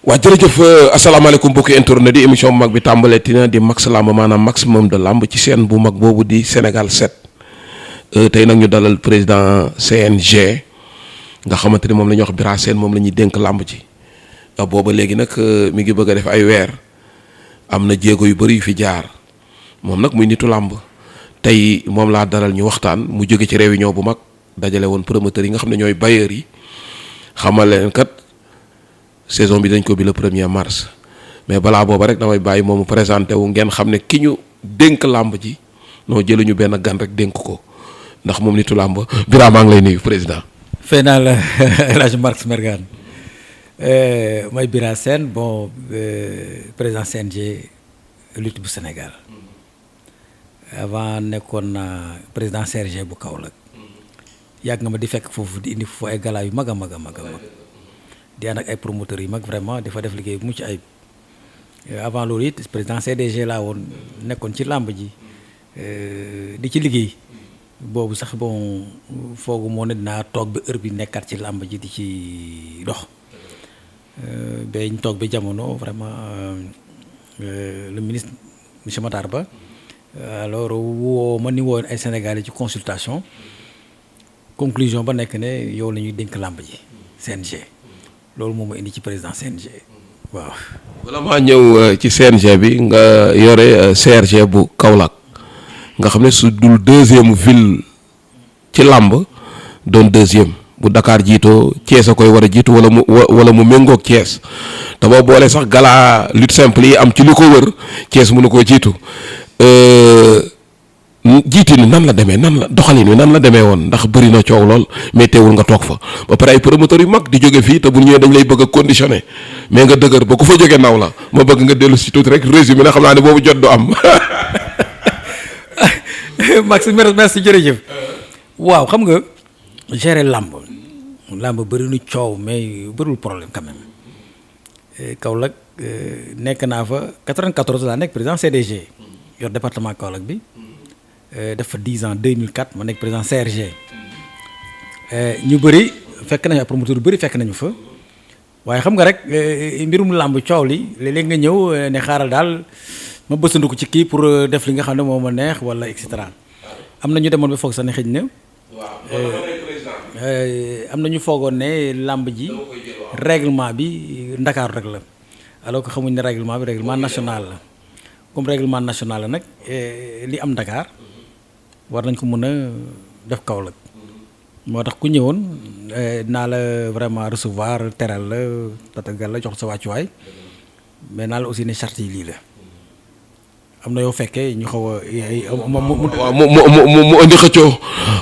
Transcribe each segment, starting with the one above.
waa jërëjëf asalaamaaleykum mbokki internet di émission bu mag bi tàmbaleeti na di Max Lamb maanaam maximum de lamb ci chaîne bu mag boobu di Sénégal 7 tey nag ñu dalal président CNG nga xamante ni moom la ñuy wax Bira Sène moom la ñuy dénk lamb ci booba léegi nag mi ngi bëgg a def ay weer am na jéego yu bëri yu fi jaar moom nag muy nitu lamb tey moom laa dalal ñu waxtaan mu jóge ci réunion bu mag dajale woon promoteurs yi nga xam ne ñooy bailleurs yi xamal leen kat. saison bi dañ ko bi le 1er mars mais balaa booba rek damay bàyyi moomu présenté wu ngeen xam ne ki ñu dénk làmb ji noo jëluñu benn gan rek dénk ko ndax moom nitu làmb Bira maa ngi lay nuyu président. fay naa la El Hadj Marc Mergane mooy Bira Sène bon président CNG lutte bu Sénégal avant nekkoon na président CRG bu Kaolack yàgg nga ma di fekk foofu di indi foofu ay gala yu mag a mag a mag a mag di ànd ak ay promoteurs yu mag vraiment dafa def liggéey bu mucc ayib avant loolu it président CDG laa woon nekkoon ci làmb ji di ci liggéey boobu sax bon foogu moo ne dinaa toog ba heure bi nekkaat ci làmb ji di ci dox ba ñu toog ba jamono vraiment le ministre monsieur Matar Ba alors woo ma ni woon ay Sénégalais ci consultation conclusion ba nekk ne yow la ñuy dénk làmb ji CNG loolu moom ma indi ci président CNG waaw. wala maa ñëw ci CNG bi nga yore CRG bu Kaolack nga xam ne su dul deuxième ville ci làmb doon deuxième bu Dakar jiitoo Thiès a koy war a jiitu wala mu méngoog Thiès te boo boolee sax gala lutte simple yi am ci li ko wër Thiès mënu koo jiitu jiite ni nan la demee nan la doxalin wi nan la demee woon ndax bëri na coow lool mais teewul nga toog fa ba pare ay promoteurs yu mag di jóge fii te bu ñëwee dañ lay bëgg a conditionné mais nga dëgër ba ku fa jógee naw la ma bëgg nga dellu si tuuti rek résumé na xam naa ne boobu jot du am. Max merci jërëjëf. waaw xam nga gérer làmb bëri nu coow mais bëriwul problème quand même Kaolack nekk naa fa 94 laa nekk président CDG yor département Kaolack bi. def fa 10 ans 2004 ma nekk président CRG ñu bëri fekk nañu ay promoteur yu bëri fekk nañu fa waaye xam nga rek mbirum làmb coow li léeg-léeg nga ñëw ne xaaral daal ma bësandiku ci kii pour def li nga xam ne moo ma neex wala et cetera am na ñu demoon ba foog sax ne xëj na am na ñu foogoon ne làmb ji règlement bi Ndakaaru rek la alors que xamuñ ne règlement bi règlement national la comme règlement national la nag li am Dakar war nañ ko mën a def Kaolack moo tax ku ñëwoon naa la vraiment recevoir teral la tatagal la jox sa wàccuwaay mais naa la aussi ne charte yi lii la am na yoo fekkee ñu xaw a mu indi xëccoo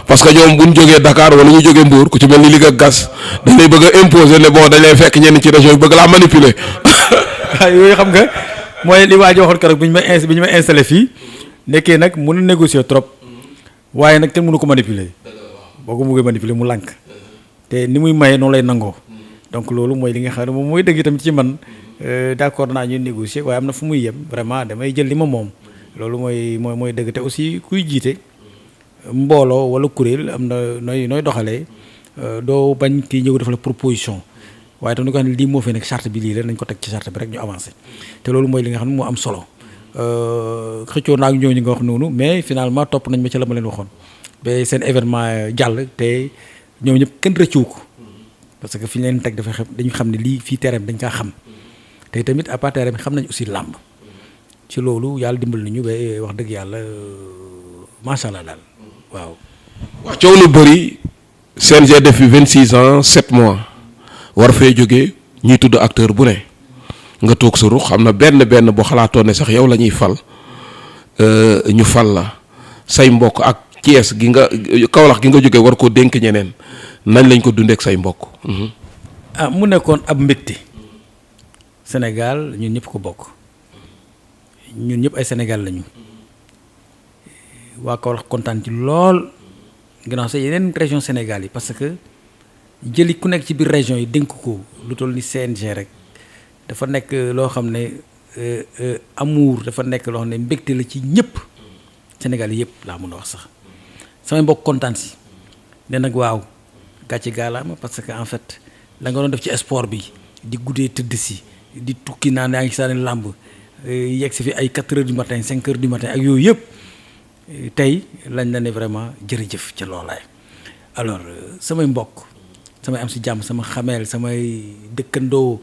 parce que ñoom bu ñu jógee Dakar wala ñu jógee Mbour ku ci mel ni Ligue ak Gas dañ lay bëgg a imposer ne bon dañ lay fekk ñenn ci région yi bëgg laa manipuler. yooyu xam nga mooy li waa ji waxoon keroog bi ñu ma installé fii nekkee nag mën a négocier trop. waaye nag kenn mënu ko manipuler boo ko bëggee manipuler mu lànk te ni muy maye noonu lay nangoo donc loolu mooy li nga xam ne moom mooy dëgg tamit ci man d'accord naa ñuy négocier waaye am na fu muy yem vraiment damay jël li ma moom loolu mooy dëgg te aussi kuy jiite mbooloo wala kuréel am na nooy doxalee doo bañ kii ñëw def la proposition waaye tam ni ko xam ne lii moo fi nekk charte bi lii la nañ ko teg ci charte bi rek ñu avancé te loolu mooy li nga xam ne moo am solo. xëccoo naa ak ñooñu nga wax noonu mais finalement topp nañ ma ci la ma leen waxoon ba seen événement jàll te ñoom ñëpp kenn rëccu ko parce que fi ñu leen teg dafa xam dañu xam ne lii fii terrain bi dañ kaa xam te tamit à part terrain bi xam nañ aussi làmb ci loolu yàlla dimbal nañu ba wax dëgg yàlla macha allah daal waaw. wax coow lu bëri CNG def fi 26 ans 7 mois war fee jógee ñuy tudd acteur bu ne. nga toog sa ruux xam na benn boo xalaatoon ne sax yow la ñuy fal ñu fal la say mbokk ak Thiès gi nga Kaolack gi nga jógee war koo dénk ñeneen nañ lañ ko dundee ak say mbokk. mu nekkoon ab mbégte Sénégal ñun ñëpp ko bokk ñun ñëpp ay Sénégal lañu waa Kaolack kontaan ci lool ginnaaw sax yeneen région Sénégal yi parce que jëli ku nekk ci biir région yi dénk ko lu toll ni CNG rek. dafa nekk loo xam ne amour dafa nekk loo xam ne mbégte la ci ñëpp Sénégal yëpp laa mën a wax sax samay mbokk kontaan si ne nag waaw gàcce gaalaama parce que en fait la nga doon def ci sport bi di guddee tëdd si di tukki naan yaa ngi saani làmb yegg si fi ay 4 heures du matin 5 heures du matin ak yooyu yëpp tey lañ la ne vraiment jërëjëf ca loolaay alors samay mbokk samay am si jàmm sama xameel samay dëkkandoo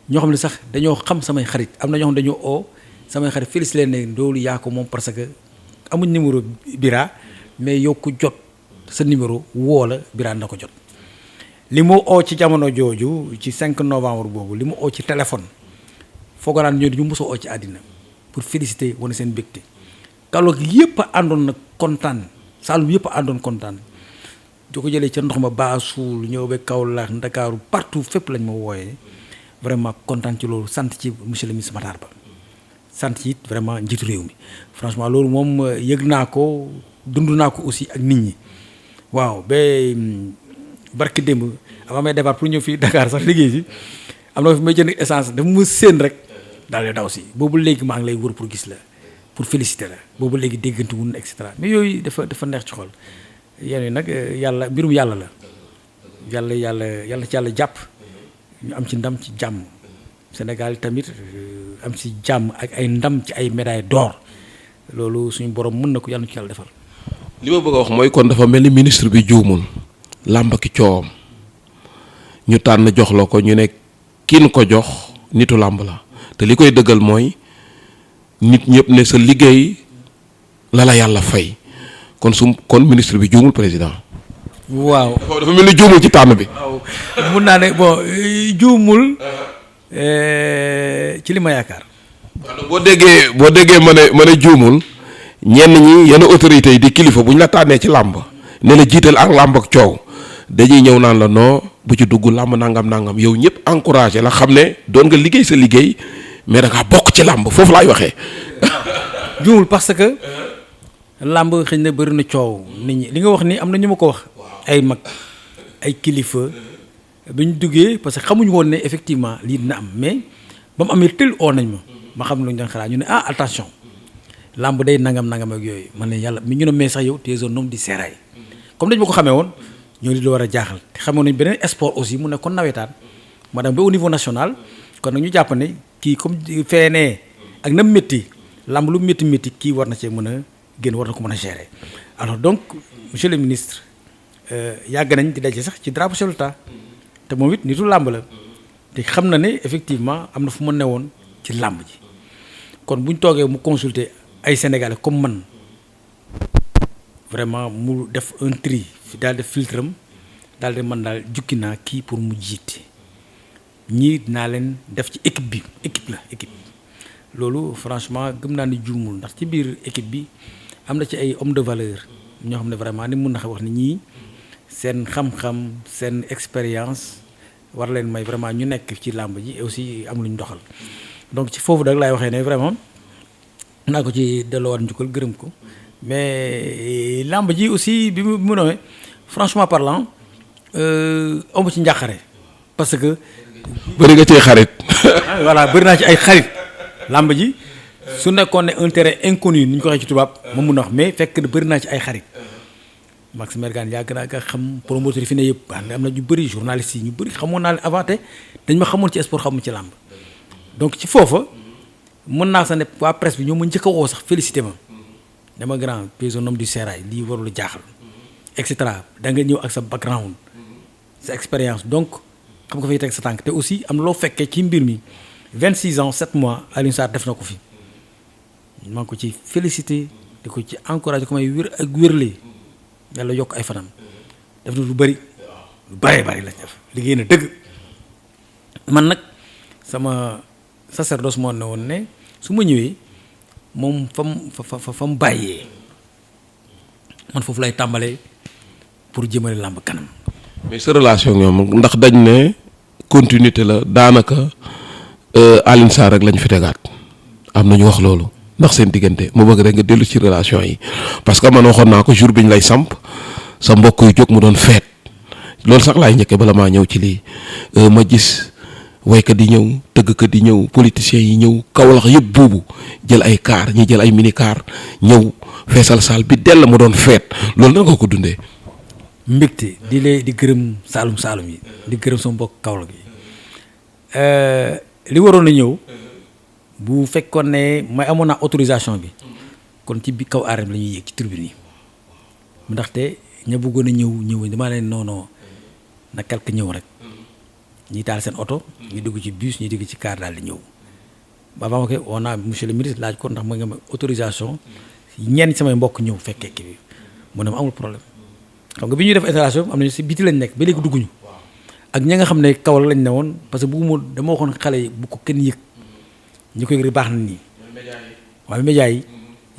ñoo xam ne sax dañoo xam samay xarit am na ñoo xam ne dañoo oo samay xarit félicité leen ne loolu yaa ko moom parce que amuñ numéro Bira mais yow ku jot sa numéro woo la Bira na ko jot li mu oo ci jamono jooju ci 5 novembre boobu li mu oo ci téléphone foog naan ñoo ñu mosoo oo ci àddina pour féliciter wane seen mbégte Kaolack yëpp a àndoon nag kontaan Saalum yëpp a àndoon kontaan di ko jëlee ca ndox ma Baasul ñëw ba Kaolack Ndakaaru partout fépp lañ ma wooyee vraiment kontaan ci loolu sant ci monsieur le ministre Matar Ba sant ci it vraiment njiitu réew mi franchement loolu moom yëg naa ko dund naa ko aussi ak nit ñi waaw ba barki démb avant may départ pour ñëw fii Dakar sax liggéey si am na fi may jënd essence dafa ma séen rek daal di daw si boobu léegi maa ngi lay wër pour gis la pour féliciter la boobu léegi déggante wun et cetera mais yooyu dafa neex ci xol yéen nag yàlla mbirum yàlla la yàlla ci yàlla jàpp ñu am ci ndam ci jàmm Sénégal tamit am ci jàmm ak ay ndam ci ay médailles d'or loolu suñu borom mën na ko yàlla ci yàlla defal. li ma bëgg a wax mooy kon dafa mel ni ministre bi juumul làmb ki coowam ñu tànn jox la ko ñu ne kiin ko jox nitu làmb la te li koy dëggal mooy nit ñëpp ne sa liggéey la yàlla fay kon ministre bi juumul président. waaw dafa mel ni juumul ci tànn bi. waaw mun naa ne bon juumul ci li ma yaakaar. boo déggee ma ne juumul ñenn ñi yenn autorités yi di kilifa bu ñu la tànnee ci làmb ne la jiital ak làmb ak coow dañuy ñëw naan la non bu ci dugg làmb nangam yow ñëpp encouragé la xam ne doon nga liggéey sa liggéey mais da ngaa bokk ci làmb foofu laay waxee. juumul parce que làmb xëy na bëri na coow nit ñi li nga wax ni am na ñu ma ko wax. ay mag ay kilifa bi ñu duggee parce que xamuñu woon ne effectivement lii dina am mais ba mu amee tël oo nañ ma xam lu ñu doon xalaat ñu ne attention làmb day nangam ak yooyu man ne yàlla mi ñu ne mais sax yow tu es un homme du sérail comme dañ ma ko xamee woon ñoo di la war a jaaxal te xamoon nañ beneen sport aussi mu ne kon nawetaan ma dem ba au niveau national kon nag ñu jàpp ne kii comme feenee ak na métti làmb lu métti kii war na cee mën a génn war na ko mën a gérer alors donc monsieur le ministre yàgg nañ di daje sax ci drapeau chef de l'État te moom it nitu làmb la te xam na ne effectivement am na fu mu newoon ci làmb ji kon bu ñu toogee mu consulter ay sénégalais comme man vraiment mu def un tri daal def filtre am daal de man daal jukki naa kii pour mu jiite ñii dinaa leen def ci équipe loolu franchement gëm naa ni juumul ndax ci biir équipe bi am na ci ay hommes de valeur ñoo xam ne vraiment ni mun na wax ni ñii seen xam-xam seen expérience war leen may vraiment ñu nekk ci làmb ji et aussi am lu ñu doxal donc ci foofu dag laay waxee ne vraiment naa ko ci delloowaat njukkal gërëm ko mais làmb ji aussi bi mu noonu franchement parlant amu ci njàqare parce que. bëri nga cee xarit. voilà bëri naa ci ay xarit làmb ji su nekkoon ne un terrain inconnu ni ñu ko waxee ci tubaab ma mun a wax mais fekk na bëri naa ci ay xarit. Max Mergan yàgg naa nga xam promoteur yi fi ne yëpp am na ñu bëri journalistes yi ñu bëri xamoon naa leen avant te dañ ma xamoon ci sport xamu ci làmb donc ci foofa mën naa sax ne waa presse bi ñoo ma njëkk a woo sax félicité ma dama grand paysan homme du sérail lii warul jaaxal et cetera da nga ñëw ak sa background sa expérience donc xam nga fay teg sa tànk te aussi am loo fekkee ci mbir mi 26 ans 7 mois Alioune Sarr def na ko fi maa ngi ko ci félicité di ko ci encouragé ko may wér ak wérlee yàlla yokk ay fanam def na lu bëri lañ def liggéey na dëgg man nag sama sacerdoce moo ne woon ne su ma ñëwee moom fa mu bàyyee man foofu lay tàmbalee pour jëmale làmb kanam. mais sa relation ñoom ndax dañ ne continuité la daanaka Alioune Sarr rek lañ fi tegaat am na ñu wax loolu ndax seen diggante mu bëgg rek nga dellu ci relation yi parce que man waxoon naa ko jour bi ñu lay samp sa mbokk yu jóg mu doon feet loolu sax laay njëkkee bala maa ñëw ci lii ma gis waykat yi ñëw tëggkat yi ñëw politiciens yi ñëw Kaolack yëpp buubu jël ay car ñi jël ay mini car ñëw feesal saal bi dell mu doon feet loolu nan nga ko dundee. mbégte di gërëm saalum yi di gërëm sama mbokk Kaolack yi li waroon a ñëw bu fekkoon ne may amoon naa autorisation bi kon ci bi kaw arène la ñuy yéeg ci tribune yi ndaxte ña bëggoon a ñëw damaa leen non na quelque ñëw rek ñi taal seen oto ñu dugg ci bus ñu dugg ci car daal di ñëw ba ma ko on a monsieur le ministre laaj ko ndax ma nga ma autorisation ñenn samay mbokk ñëw fekkee kii bi mu ne ma amul problème xam nga bi ñuy def installation am nañu si biti lañ nekk ba léegi dugguñu ak ñi nga xam ne Kaolack lañ ne woon parce que bëgguma dama waxoon xale yi bu ko kenn yëg ñi ko yëg baax na nii waaye média yi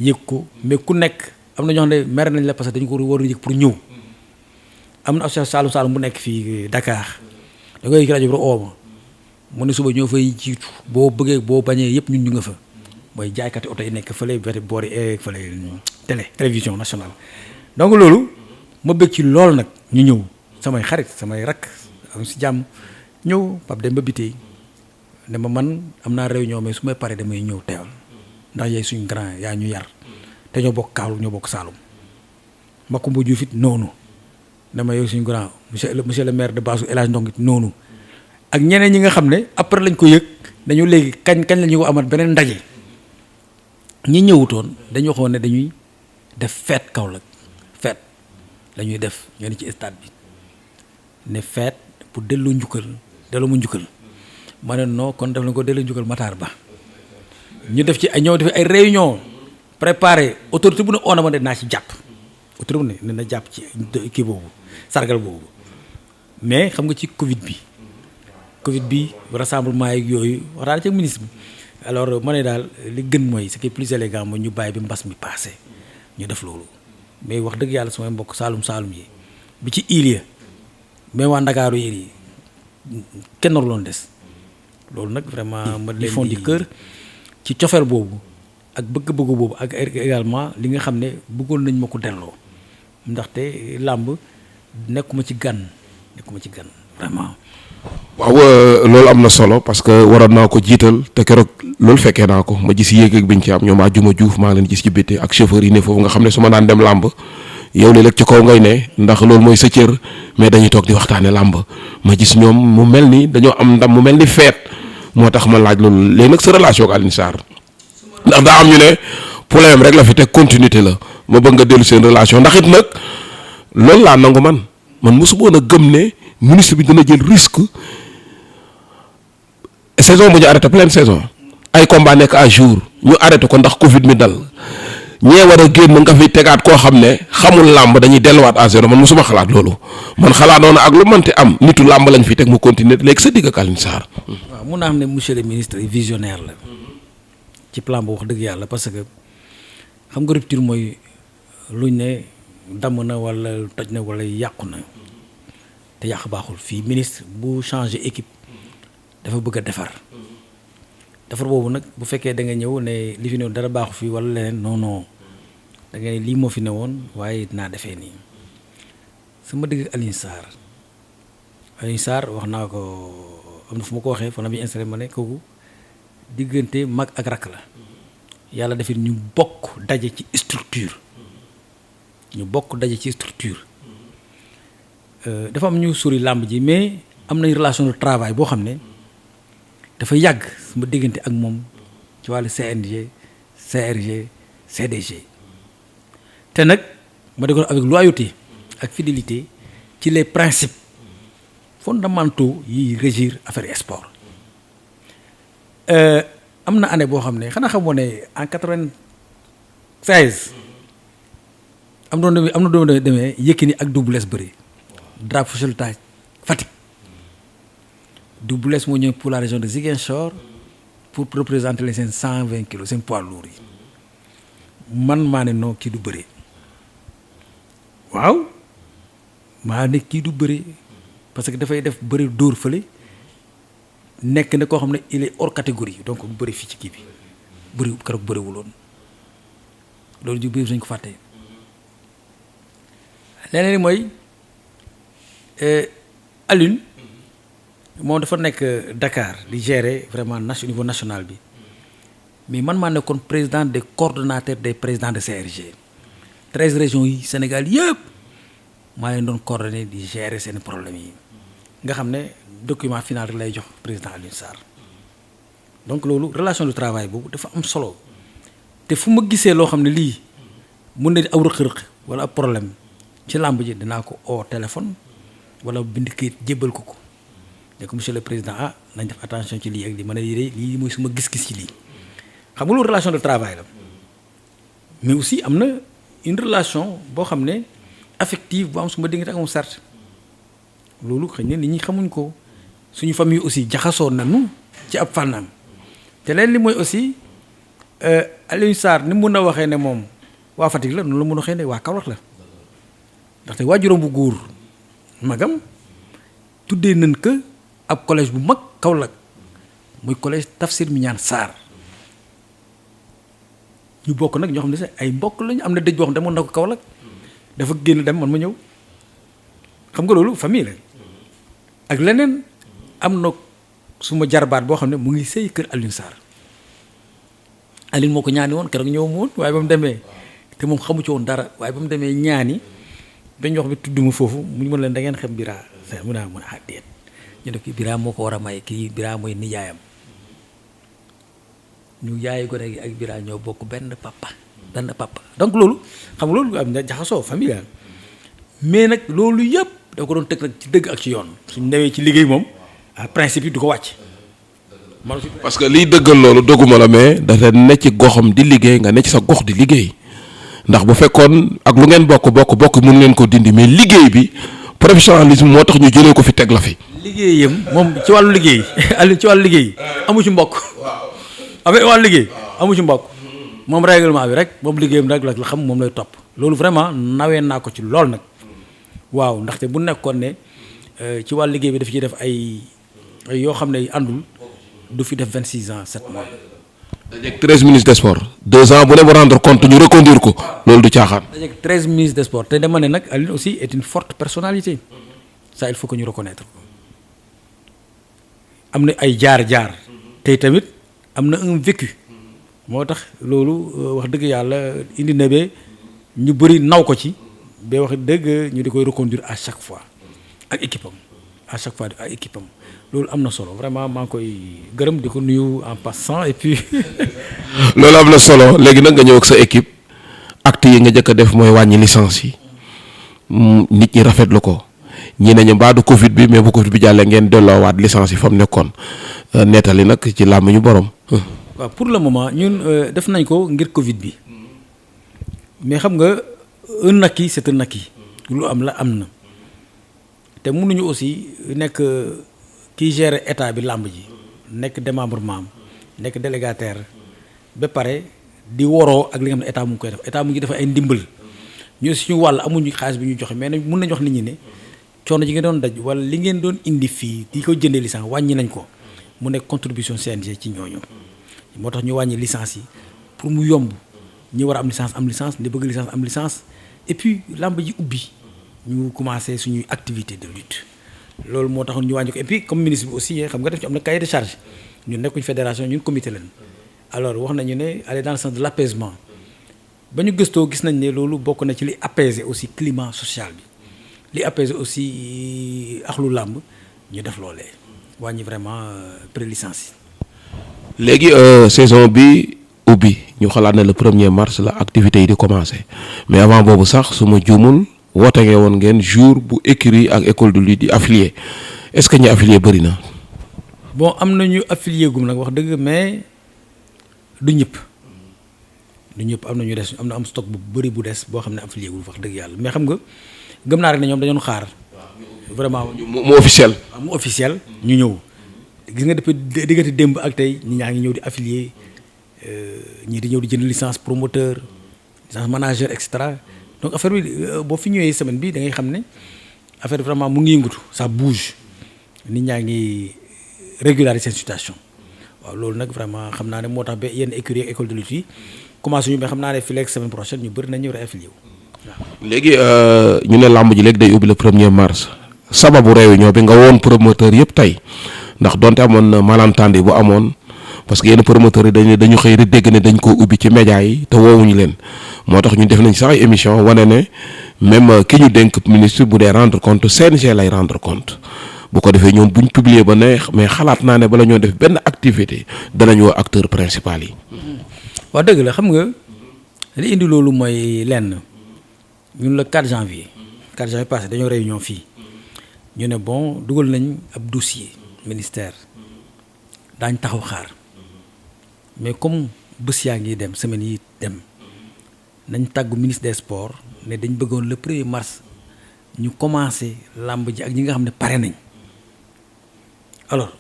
yëg ko mais ku nekk am na ñoo xam ne mer nañ la parce que dañu ko war a yëg pour ñëw am na association Saloum bu nekk fii Dakar da ngay yëg rajo bi ooma mu ne suba ñoo fay jiitu boo bëggee boo bañee yëpp ñun ñu nga fa mooy jaaykati oto yi nekk fële beti boori fële télévision nationale donc loolu ma bëgg ci lool nag ñu ñëw samay xarit samay rakk am si jàmm ñëw Pape Demba Bitèye ne ma man am naa réunion mais su may paree damay ñëw teewal ndax yaay suñu grand yaa ñu yar te ñoo bokk Kaolack ñoo bokk Saloum Makumba Diouf it noonu dama yow suñu grand monsieur le maire de Bassou El Hadj Ndong it noonu ak ñeneen ñi nga xam ne après lañ ko yëg dañu léegi kañ la ñu ko amat beneen ndaje ñi ñëwutoon dañu waxoon ne dañuy def fête Kaolack fête la ñuy def ñoo ni ci stade bi ne fête pour delloo mu njukkal ma ne non kon def nañ ko delloo njukkal Matar Ba ñu def ci ñoo def ay réunion préparé autorité bu ne oona ma de naa ci jàpp autorité bu ne na jàpp ci kii boobu sargal boobu mais xam nga ci Covid bi rassemblement yeeg yooyu wax daal ci ministre bi alors ma ne daal li gën mooy ce qui est plus élégant mooy ñu bàyyi bi mbas mi passé ñu def loolu mais wax dëgg yàlla samay mbokk Saalum yi bi ci île ya mais waa Ndakaaru yi kenn waru loon des loolu nag vraiment ma leen fond du cœur ci cofeel boobu ak bëgg-bëgg boobu ak également li nga xam ne bëggoon nañ ma ko delloo ndaxte làmb nekkuma ci gan vraiment. waaw loolu am na solo parce que waroon naa ko jiital te keroog loolu fekkee naa ko ma gis yéeg-yéeg biñ ci am ñoom Adjuma Diouf maa ngi leen gis ci bété ak chauffeur yi ne foofu nga xam ne su ma daan dem làmb yow léeg-léeg ci kaw ngay ne ndax loolu mooy sa cër mais dañuy toog di waxtaane làmb ma gis ñoom mu mel ni dañoo am ndam mu mel ni feet moo tax ma laaj loolu léegi nag sa relation ak Alioune Sarr ndax daa am ñu ne problème rek la fi teg continuité la ma bëgg nga dellu seen relation ndax it nag loolu laa nangu man mosu woon a gëm ne ministre bi dina jël risque saison bu ñu arrêté pleine saison ay combat nekk à jour ñu arrêté ko ndax Covid mi dal ñee war a génn nga fi tegaat koo xam ne xamul làmb dañuy delluwaat à zéro man mosuma xalaat loolu man xalaatoon ak lu mënti am nitu làmb lañ fi teg mu continuer léegi sa digg ak Alioune Sarr. waaw mun naa xam ne monsieur le ministre visionnaire la ci plan bu wax dëgg yàlla parce que xam nga rupture mooy luñ ne damm na wala toj na wala yàqu na te yàq baaxul fii ministre bu changer équipe dafa bëgg a defar boobu nag bu fekkee da nga ñëw ne li fi ne dara baaxu fii wala leneen non da nga ne lii moo fi ne woon waaye dinaa defee nii sama digg Alioune Sarr wax naa ko am na fu ma ko waxee fa na bi installé ma ne kooku diggante mag ak rakk la yàlla defit ñu bokk daje ci structure dafa am ñu sori làmb ji mais am nañ relation de travail boo xam ne dafa yàgg sama diggante ak moom ci wàllu CNG CRG CDG te nag ma déggoon avec loyauté ak fidélité ci les principes fondamentaux yi régir affaire sport am na année boo xam ne xanaa xamoo ne en 96 am na doon demee Yékini ak Double Less bëri drapeau sauvetage Fatick Double Less moo ñëw pour la région de Ziguinchor pour représenter les seen 120 kilos seen poids lourd yi man maa ne non kii du bëri waaw maa ne kii du bëri parce que dafay def bëri dóor fële nekk na koo xam ne il est hors catégorie donc bu bëri fii ci kii bi bëri keroog bëriwuloon loolu ju bëri sañ ko fàtte leneen mooy Alioune moom dafa nekk Dakar di gérer vraiment au niveau national bi mais man maa nekkoon président des coordonnateurs des présidents de CRG 13 régions yi Sénégal yëpp maa leen doon coordonné di gérer seen problèmes yi nga xam ne document final rek lay jox président Alioune Sarr donc loolu relation de travail boobu dafa am solo te fu ma gisee loo xam ne lii mun na aw rëq-rëq wala ab problème ci làmb ji dinaa ko oo téléphone wala bind kayit jébbal ko ne ko monsieur le président nañ def attention ci lii ak lii ma ne lii mooy suma gis-gis ci lii xam nga loolu relation de travail la mais aussi am na une relation boo xam ne affective bu am suma diggante ak moom certes loolu xëy na nit ñi xamuñ ko suñu famille aussi jaxasoo nañu ci ab fànnam te leen li mooy aussi Alioune Sarr ni mun a waxee ne moom waa Fatick la noonu la mun a waxee ne waa Kaolack la ndaxte waajuram bu góor magam tuddee nañ ko ab collège bu mag Kaolack muy collège Tafsir Mignane Sarr ñu bokk nag ñoo xam ne sax ay mbokk lañu am na dëj boo xam ne demoon na ko Kaolack dafa génn dem man ma ñëw xam nga loolu famille la ak leneen am na suma jarbaat boo xam ne mu ngi sëy kër Alioune Sarr Alioune moo ko ñaani woon keroog ñëw mu woon waaye ba mu demee te moom xamu ci woon dara waaye ba mu demee ñaani dañ wax bi tudd ma foofu mu mën leen da ngeen xam Bira mun a déet ñu ne kii Bira moo ko war a may kii Bira mooy nijaayam ñu yaayi ko rek ak Bira ñoo bokk benn papa donc loolu xam nga loolu am na jaxasoo familial mais nag loolu yëpp da ko doon teg nag ci dëgg ak ci yoon suñ newee ci liggéey moom principe yi du ko wàcc. parce que liy dëggal loolu doguma la mais dafa ne ci goxam di liggéey nga ne ci sa gox di liggéey ndax bu fekkoon ak lu ngeen bokk mun ngeen ko dindi mais liggéey bi professionnalisme moo tax ñu jëlee ko fi teg la fi. liggéeyam moom ci wàllu liggéey Aliou ci wàllu liggéey amu ci mbokk. avec wàllu liggéey amu ci mbokk moom règlement bi rek moom liggéeyam rek la xam moom lay topp loolu vraiment nawee naa ko ci lool nag waaw ndaxte bu nekkoon ne ci wàllu liggéey bi daf ciy def ay yoo xam ne àndul du fi def 26 ans 7 mois. dajeeg 13 ministres des sports 2 ans bu ne mu rendre compte ñu reconduire ko loolu du caaxaan. dajeeg 13 ministres des sports te dama ne nag Alioune aussi est une forte personnalité ça il faut que ñu reconnaître ko am na ay jaar-jaar tey tamit am na un vécu moo tax loolu wax dëgg yàlla indi na ba ñu bëri naw ko ci ba wax dëgg ñu di koy reconduire à chaque fois ak équipe am à chaque fois ak équipe am loolu am na solo vraiment maa ngi koy gërëm di ko nuyu en passant et puis. loolu am na solo léegi nag nga ñëw ak sa équipe acte yi nga jëkk a def mooy wàññi licence yi nit ñi rafetlu ko ñi nañu mbaa du Covid bi mais bu Covid bi jàllee ngeen delloowaat licence yi fa mu nekkoon nettali nag ci làmb ñu borom. waaw pour le moment ñun def nañ ko ngir Covid bi mais xam nga un acquis c'est un acquis lu am la am na te mënuñu aussi nekk kiy gérer état bi làmb ji nekk démembrement am nekk délégataire ba pare di woroo ak li nga xam ne état mu ngi koy def état mu ngi def ay ndimbal ñu suñu wàll amuñu xaalis bi ñu joxe mais nag mun nañu wax nit ñi ne coono ji ngeen doon daj wala li ngeen doon indi fii di ko jëndee licence wàññi nañ ko mu nekk contribution CNG ci ñooñu moo tax ñu wàññi licence yi pour mu yomb ñi war a am licence ñi bëgg licence am licence et puis làmb ji ubbi ñu commencé suñuy activité de lutte loolu moo taxoon ñu wàññi ko et puis comme ministre bi aussi xam nga def ci am na cahier de charge ñun nekkuñ fédération ñun comité lañ alors wax nañu ne aller dans le sens de l'apaisement ba ñu gëstoo gis nañ ne loolu bokk na ci li apaiser aussi climat social bi li apaiser aussi axlu làmb ñu def loolee wàññi vraiment pré-licence yi. léegi saison bi ubbi ñu xalaat ne le 1er mars la activité yi di commencer mais avant boobu sax su ma juumul woote ngeen woon ngeen jour bu écurie ak école de lutte di affilié est-ce que ñi affilié bëri na. bon am na ñu affilié gum nag wax dëgg mais du ñëpp am na ñu des am na am stock bu bëri bu des boo xam ne affilié gul wax dëgg yàlla mais xam nga gëm naa rek ne ñoom dañoon xaar vraiment. mu officiel. mu officiel ñu ñëw gis nga depuis diggante démb ak tey ñi ñaa ngi ñëw di affilié ñii di ñëw di jënd licence promoteur licence manager et cetera donc affaire bi boo fi ñëwee semaine bi da ngay xam ne affaire bi vraiment mu ngi yëngatu ça bouge nit ñaa ngi régulariser seen situation waaw loolu nag vraiment xam naa ne moo tax ba yenn écurie ak école de lutte yi commencé ñu mais xam naa ne fii léegi semaine prochaine ñu bëri nañ ñëw réaffilié wu waaw. léegi ñu ne làmb ji léegi day ubbi le 1er mars sababu réunion bi nga woon promoteur yëpp tey ndax donte amoon na malentendu bu amoon parce que yenn promoteurs yi dañu xëy rek dégg ne dañ koo ubbi ci média yi te woowuñu leen moo tax ñu def nañ sax ay émission wane ne même ki ñu dénk ministre bu dee rendre compte CNG lay rendre compte bu ko defee ñoom buñ publier ba ne mais xalaat naa ne bala ñoo def benn activité danañ woo acteur principal yi. waaw dëgg la xam nga li indi loolu mooy lenn ñun le 4 janvier passé dañoo réunion fii ñu ne bon dugal nañ ab dossier ministère daañ taxaw xaar mais comme bés yaa ngi dem semaine yi dem nañ tàggu ministre des sports ne dañ bëggoon le 1er mars ñu commencé làmb ji ak ñi nga xam ne pare nañ alors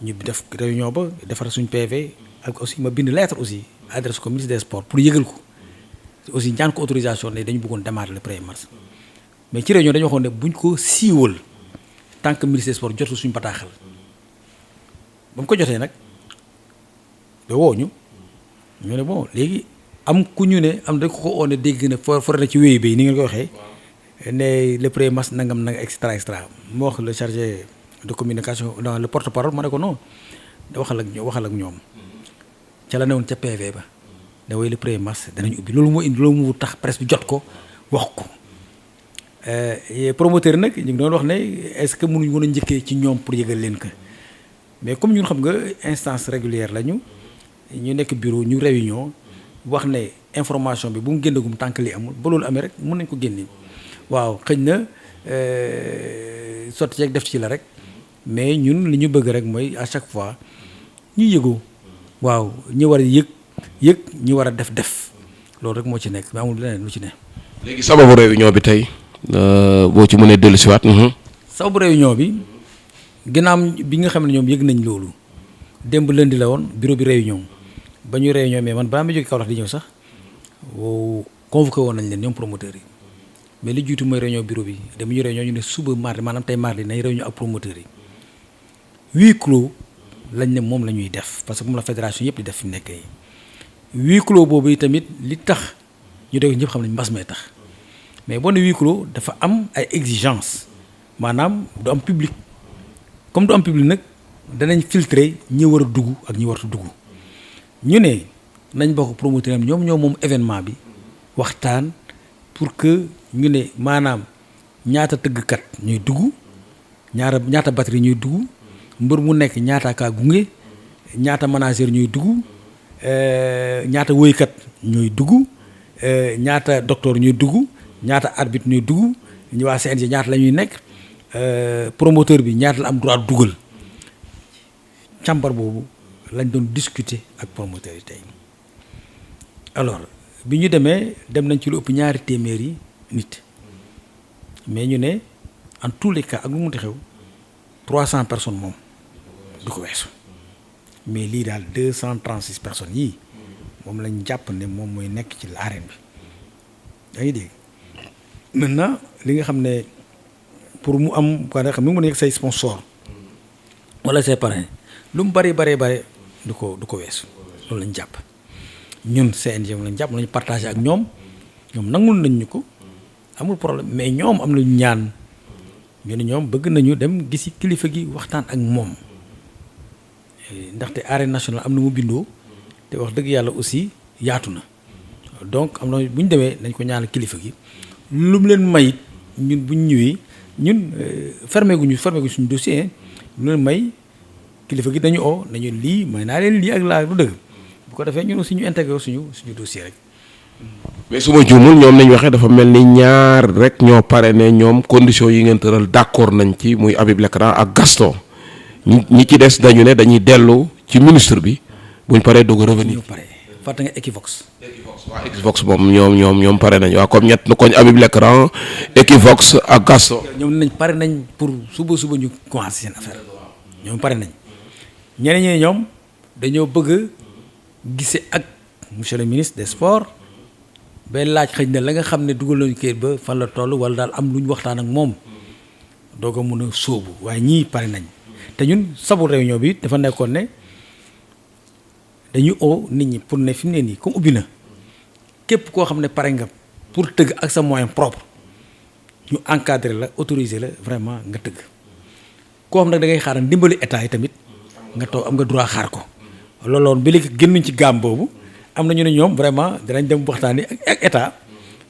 ñu def réunion ba defar suñ PV ak aussi ma bind lettre aussi adresse ko ministre des sports pour yëgal ko aussi ñaan ko autorisation ne dañu bëggoon démarrer le 1er mars mais ci réunion dañu waxoon ne buñ ko siiwal tant que ministre des sports jotul suñu bataaxal ba mu ko jotee nag ba woo ñu ne bon léegi am ku ñu ne am dañ ko oo ne dégg na for na ci wéyu bay ni ngeen ko waxee ne le 1er mars nangam extra moo wax le chargé de communication dans le porte-parole ma ne ko non da waxal ak ñoom ca la newoon ca PV ba da way le 1er mars danañ ubbi loolu moo indi loolu mu tax presse bi jot ko wax ko promoteur nag ñu ngi doon wax ne est-ce que mënuñu mën a njëkkee ci ñoom pour yëgal leen ko mais comme ñun xam nga instance régulière lañu ñu nekk bureau ñu réunion wax ne information bi bu mu génnagum tànk li amul ba loolu amee rek mën nañ ko génne waaw xëy na sotti ceeg def ci la rek mais ñun li ñu bëgg rek mooy à chaque fois ñu yëgoo waaw ñu war a yëg ñu war a def loolu rek moo ci nekk mais amul leneen lu ci ne. léegi sababu réunion bi tey boo ci mënee dellusiwaat. sababu réunion bi ginnaaw bi nga xam ne ñoom yëg nañ loolu démb lundi la woon bureau bi réunion ba ñu réunion mais man balaa ma jógee Kaolack di ñëw sax convoqué woon nañ leen ñoom promoteurs yi mais li jiitu mooy réunion bureau bi dama ñu réunion ñu ne suba mardi maanaam tey mardi nañ réunion ak promoteurs yi huis clos lañ ne moom la ñuy def parce que moom la fédération yëpp di def fi mu nekk yi huis clos boobu yi tamit li tax ñu dégg ñëpp xam nañ mbas mee tax mais boo ne huis clos dafa am ay exigences maanaam du am public comme du am public nag danañ filtrer ñi war a dugg ak ñi wartu dugg ñu ne nañ bokk promoteur am ñoom moom événement bi waxtaan pour que ñu ne maanaam ñaata tëggkat ñuy dugg ñaata batterie ñuy dugg mbër mu nekk ñaata kaa gunge ñaata manager ñuy dugg ñaata woykat ñuy dugg ñaata docteur ñuy dugg ñaata arbitre ñuy dugg ñu waa CNG ñaata la ñuy nekk promoteur bi ñaata la am droit dugal càmbar boobu lañ doon discuter ak promoteur yi tey alors bi ñu dem nañ ci lu ëpp ñaari téeméeri nit mais ñu ne en tous les cas ak lu mu munti xew 300 personnes moom du ko weesu mais lii daal 236 personnes yii moom lañ jàpp ne moom mooy nekk ci arène bi yaa ngi dégg maintenant li nga xam ne pour mu am quoi nga xam ne mu nekk say sponsor wala say parrain lu mu bari du ko weesu loolu lañ jàpp ñun CNG moom lañ jàpp lañu partagé ak ñoom nangul nañ ñu ko amul problème mais ñoom am nañu ñaan ñu ne ñoom bëgg nañu dem gisi kilifa gi waxtaan ak moom ndaxte arène nationale am na mu bindoo te wax dëgg yàlla aussi yaatu na donc am na bu ñu demee nañ ko ñaanal kilifa gi lu mu leen may ñun bu ñu ñëwee ñun fermé guñu suñu dossier lu leen may kilifa gi dañu oo nañu lii may naa leen lii ak laa du dëgg bu ko defee ñun aussi ñu intégré suñu dossier rek. mais su ma juumul ñoom nañ waxee dafa mel ni ñaar rek ñoo pare ne ñoom conditions yi ngeen tëral d'accord nañ ci muy Habib Lecran ak Gaston ñi ci des dañu ne dañuy dellu ci ministre bi buñ paree doog a revenir. ñu pare fàtte nga Equivox. waaw Equivox moom ñoom pare nañ waaw comme ñett koñ Habib Lecran Equivox ak Gaston. ñoom nañ pare nañ pour suba ñu commencé seen affaire ñoom pare nañ ñeneen ñi ñoom dañoo bëgg gise ak monsieur le ministre des sports bay laaj xëy na la nga xam ne dugal nañu kayit ba fan la toll wala daal am lu ñu waxtaan ak moom doog a mun a sóobu waaye ñii pare nañ te ñun sabu réunion bi dafa nekkoon ne dañuy oo nit ñi pour ne fi mu ne nii comme ubbi na képp koo xam ne pare nga pour tëgg ak sa moyen propre ñu encadrer la autoriser la vraiment nga tëgg koo xam nag da ngay xaar ndimbali état yi tamit nga toog am nga droit xaar ko loolu woon ba léegi génnuñ ci gaam boobu am na ñu ne ñoom vraiment danañ dem waxtaani ak état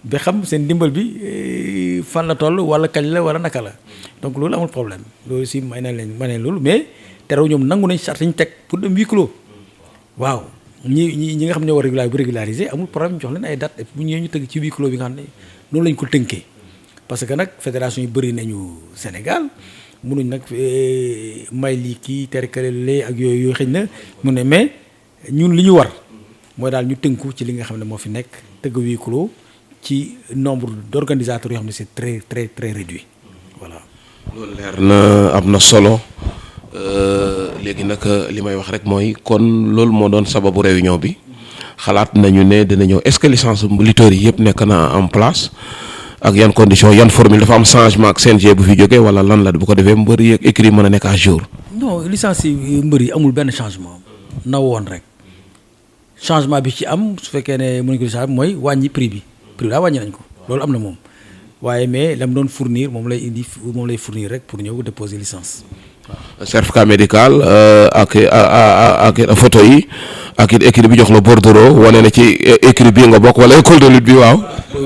ba xam seen ndimbal bi fan la toll wala kañ la wala naka la donc loolu amul problème loolu aussi may na loolu mais terew ñoom nangu nañ charte ñu teg pour dem huis clos waaw ñi nga xam ne war régulariser amul problème jox leen ay date et bu ñëwee ñu tëgg ci huis clos bi nga xam ne noonu lañ ko tënkee parce que nag fédération yi bëri nañu Sénégal mënuñ nag may lii kii terkale lee ak yooyu xëy na mu ne mais ñun li ñu war mooy daal ñu tënku ci li nga xam ne moo fi nekk tëgg huis clos ci nombre d'organisateurs yoo xam ne c'est très très très réduit voilà. loolu leer na am na solo léegi nag li may wax rek mooy kon loolu moo doon sababu réunion bi xalaat nañu ne dina ñëw est-ce que licence lutteurs yi yëpp nekk na en place ak yan conditions yan formule dafa am changement ak CNG bu fi jógee wala lan la bu ko defee mbër yi ak écurie mën a nekk à jour. non licence yi mbër yi amul benn changement na woon rek changement bi ci am su fekkee ne mën nañu ko mooy wàññi prix bi daa wàññi nañ ko loolu am na moom waaye mais la mu doon fournir moom lay indi moom lay fournir rek pour ñëw déposer licence. certificat médical ak photo yi ak it écurie bi jox la bordereau wane na ci écurie bii nga bokk wala école de lutte bi waaw.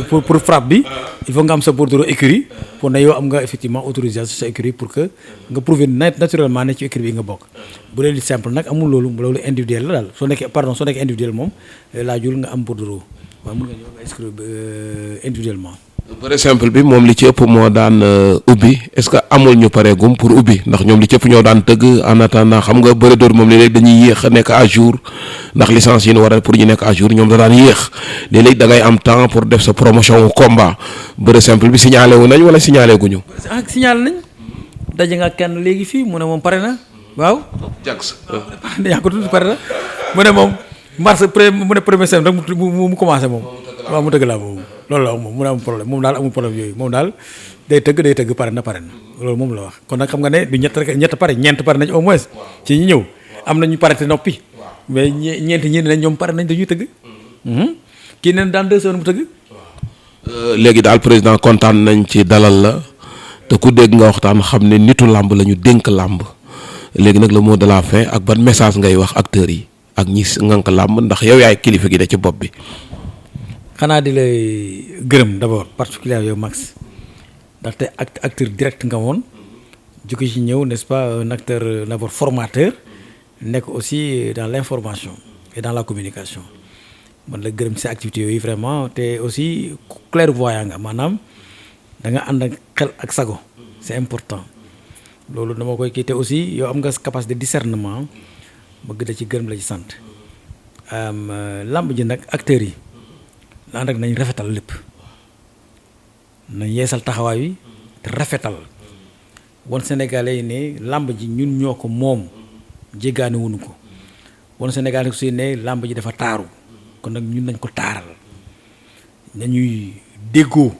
pour frappe bi il faut nga am sa bordereau écurie pour ne yow am nga effectivement autorisation sa écurie pour que nga prouver naturellement ne ci écurie bi nga bokk bu dee li simple nag amul loolu individuel la daal soo nekkee individuel moom laajul nga am bordereau waaw mën nga ñëw nga inscrire individuellement. bëre simple bi moom li ci ëpp moo daan ubbi est-ce que amul ñu pareegum pour ubbi ndax ñoom li ci ëpp ñoo daan tëgg en attendant xam nga bëre door moom léeg-léeg dañuy yéex a nekk à jour ndax licence yi ñu war a pour ñu nekk à jour ñoom da daan yéex léeg-léeg da ngay am temps pour def sa promotion wu combat bëre simple bi signalé wu nañ wala signalé guñu. ah signalé nañ daje nga kenn léegi fii mu ne moom pare na waaw. Jax. yaa ko tudd pare na mu ne moom mars premier semaine rek mu commencé moom waaw mu tëgg laa moom. loolu la wax moom mu ne amul problème moom daal amul problème yooyu moom daal day tëgg pare na loolu moom la wax kon nag xam nga ne du ñett pare ñeent pare nañ au moins ci ñi ñëw am na ñu pare te noppi mais ñeent ñi ne ñoom pare nañ dañuy tëgg kii neen dans 2 semaines mu tëgg. léegi daal président kontaan nañ ci dalal la te ku dégg nga waxtaan xam ne nitu làmb la ñu dénk làmb léegi nag le mot de la fin ak ban message ngay wax acteurs yi ak ñi ngànk làmb ndax yow yaay kilifa gi de ci bopp bi. xanaa di lay gërëm d'abord particulièrement yow Max ndaxte acteur direct nga woon jóge ci ñëw n'est-ce pas un acteur d'abord formateur nekk aussi dans l'information et dans la communication man la gërëm ci sa activités yooyu vraiment te aussi clairvoyant nga maanaam da nga ànd ak xel ak sago c'est important loolu dama koy kii te aussi yow am nga capacité de discernement bëgg da ci gërëm la ci sant lamb ji nag acteurs yi ànd ak nañ rafetal lépp nañ yeesal taxawaay wi te rafetal won Sénégalais yi ne làmb ji ñun ñoo ko moom jéggaane wuñu ko won Sénégalais aussi ne làmb ji dafa taaru kon nag ñun nañ ko taaral nañuy déggoo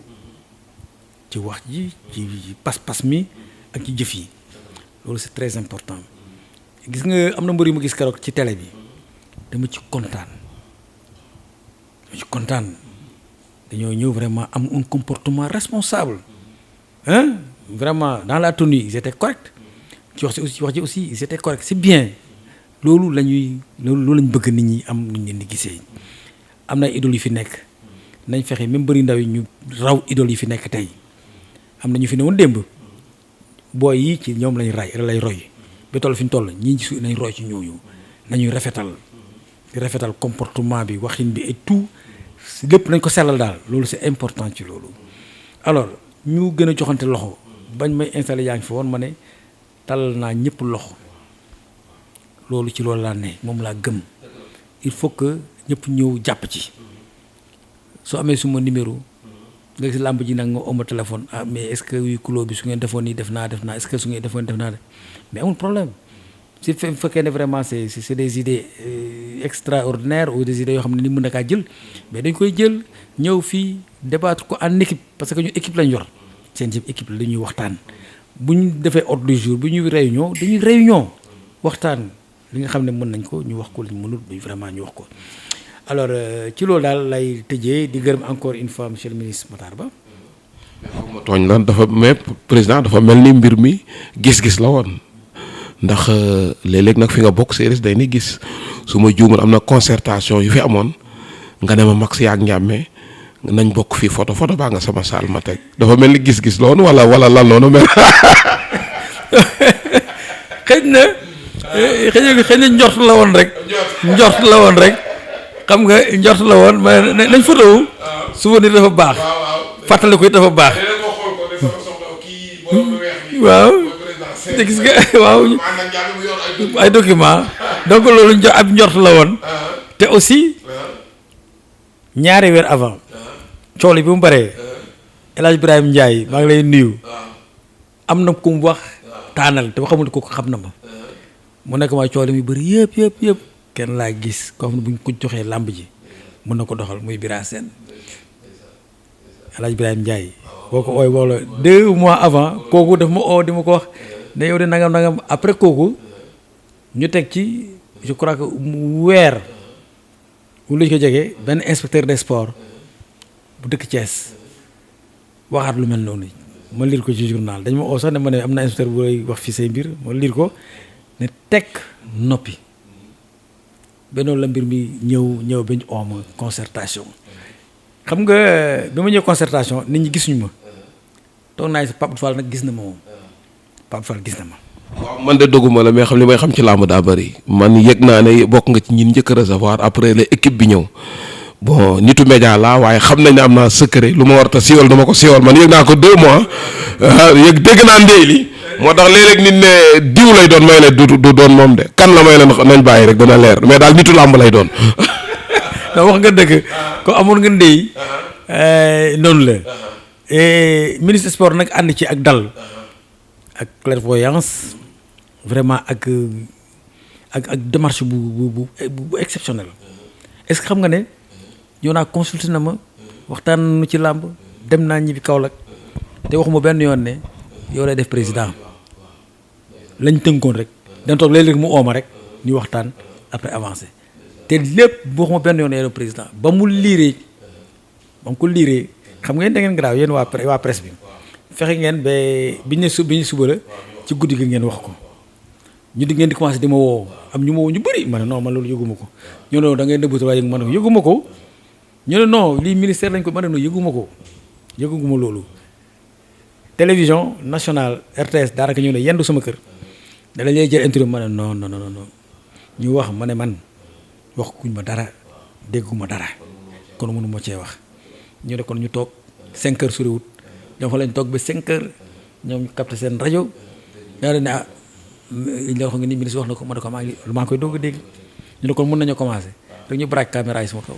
ci wax ji ci pas-pas mi ak ci jëf yi loolu c'est très important gis nga am na mbër yu ma gis keroog ci télé bi dama ci kontaan dañoo ñëw vraiment am un comportement responsable hein vraiment dans la tenue ils étaient corrects ci wax ji aussi ils étaient corrects c'est bien loolu lañu bëgg nit ñi am nu ñu leen di gisee am na idole yu fi nekk nañ fexe même bëri ndaw yi ñu raw idole yi fi nekk tey am na ñu fi ne woon démb booy yi ci ñoom lay roy ba toll fi ñu toll ñii ci nañ roy ci ñooñu nañuy rafetal comportement bi waxin bi et tout lépp nañ ko sellal daal loolu c'est important ci loolu. alors ñu gën a joxante loxo bañ may installé yaa ngi fi woon ma ne talal naa ñëpp loxo loolu ci loolu laa ne moom laa gëm il faut que ñëpp ñëw jàpp ci soo amee suma numéro nga gis làmb ji nag nga oma téléphone ah mais est-ce que huis clos bi su ngeen defoon nii def naa est-ce que su ngeen defoon def naa mais amul problème si fekkee ne vraiment c'est des idées extraordinaires ou des idées yoo xam ne ni mën na kaa jël mais dañ koy jël ñëw fii débattre ko en équipe parce que ñu équipe lañ yor seen jëf équipe la dañuy waxtaan bu ñu defee ordre du jour bu ñuy réunion dañuy réunion waxtaan li nga xam ne mën nañ ko ñu wax ko li ñu mënul vraiment ñu wax ko. alors ci loolu daal lay tëjee di gërëm encore une fois monsieur le ministre Matar Ba. ma tooñ la dafa mais président dafa mel ni mbir mi gis-gis la woon ndax léeg-léeg nag fi nga bokk séeréer day ni gis su ma juumul am na concertation yu fi amoon nga ne ma Max yaag Ndiamé nañ bokk fii photo baa nga sama saal ma teg dafa mel ni gis-gis la woon wala lan noonu mel. xëy na njort la woon rek. xam nga njort la woon ma nañ photo wu. souvenir dafa baax. fàttali ko it dafa baax. waaw. te gis nga waaw ay document donc loolu ab njort la woon. te aussi ñaari weer avant. cool yi bi mu baree. El Hadj Ibrahima Ndiaye maa ngi lay nuyu. am na ku mu wax taanal te xamul ko xam na ma. mu nekk ma cool yi muy bëri yëpp kenn laa gis koo xam ne bu ñu ko joxee làmb ji mën na ko doxal muy Bira Sène. El Hadj Ibrahima Ndiaye boo ko ooy wala 2 mois avant kooku daf ma oo di ma ko wax ne yow de nangam après kooku ñu teg ci je crois que weer wu lu ñu ko jege benn inspecteur des sports bu dëkk Thiès waxaat lu mel noonu ma liir ko ci journal dañ ma oo sax ne ma ne am na inspecteur bu lay wax fii say mbir ma liir ko ne teg noppi benn la mbir mi ñëw ba ñu ooma concertation xam nga bi ma ñëw concertation nit ñi gisuñu ma toog naa si Pape Fall nag gis na ma moom Pape Fall gis na ma. waaw man de dogguma la mais xam li may xam ci làmb daa bëri man yëg naa ne bokk nga ci ñin njëkk a recevoir après la équipe bi ñëw bon nitu média la waaye xam nañ ne am naa secret lu ma war a siiwal dama ko siiwal man yëg naa ko 2 mois yëg dégg naa ndey li moo tax léeg-léeg nit ne diw lay doon may leen du doon moom de kan la may leen nañ bàyyi rek dana leer mais daal nitu làmb lay doon. non wax nga dëgg ko amoon nga ndey noonu la ministre sport nag ànd ci ak dal ak clairvoyance vraiment ak démarche bu exceptionnelle est-ce que xam nga ne ñëw naa consulté na ma waxtaan nu ci làmb dem naa ñibbi Kaolack te waxuma benn yoon ne yow lay def président lañ tënkoon rek dañ toog léeg-léeg mu ooma rek ñu waxtaan après avancé te lépp waxuma benn yoon yow président ba mu ko liiree xam ngeen da ngeen garaaw yéen waa presse bi fexe ngeen ba bi ñu suba la ci guddi gi ngeen wax ko ñu di ngeen di commencé di ma woo am ñu ma woo ñu bëri ma ne non man loolu yëguma ko ñu ne da ngay nëbbatu waaye ma ne ko yëguma ko ñu ne non lii ministère lañ ko ma ne non yëguma loolu télévision nationale RTS daanaka ñu ne yendu sama kër da lañ lay jël interview ma ne non ñu wax ma ne man wax kuñ ma dara dégguma dara kon mënu ma cee wax ñu ne kon ñu toog 5 heures soriwut ñoom fa lañ toog ba 5 heures ñoom ñu capté seen rajo yaa ne liñ la wax nga ni ministre wax na ko ma ne ko maa ngi koy doog a dégg ñu ne kon mën nañoo commencé rek ñu braque caméra yi sama kaw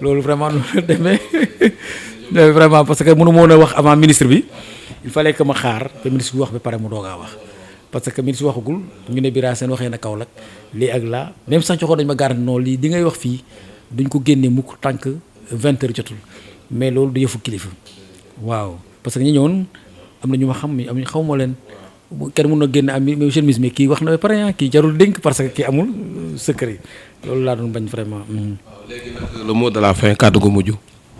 loolu vraiment noonu demee vraiment parce que mënu ma woon a wax avant ministre bi il fallait que ma xaar ba ministre bi wax ba pare mu doogaa wax parce que ministre waxagul ñu ne Bira Sène waxee na Kaolack lii ak laa même sax joxoon nañ ma garanti non lii di ngay wax fii duñ ko génnee mukk tànk 20 heures jotul mais loolu du yëfu kilifa waaw parce que ñi ñëwoon am na ñu ma xam am ñu xaw ma leen kenn mën na génne am monsieur le ministre mais kii wax na ba pare kii jarul dénk parce que kii amul secret loolu laa doon bañ vraiment. léegi nag le mot de la fin kàddu gu mujj.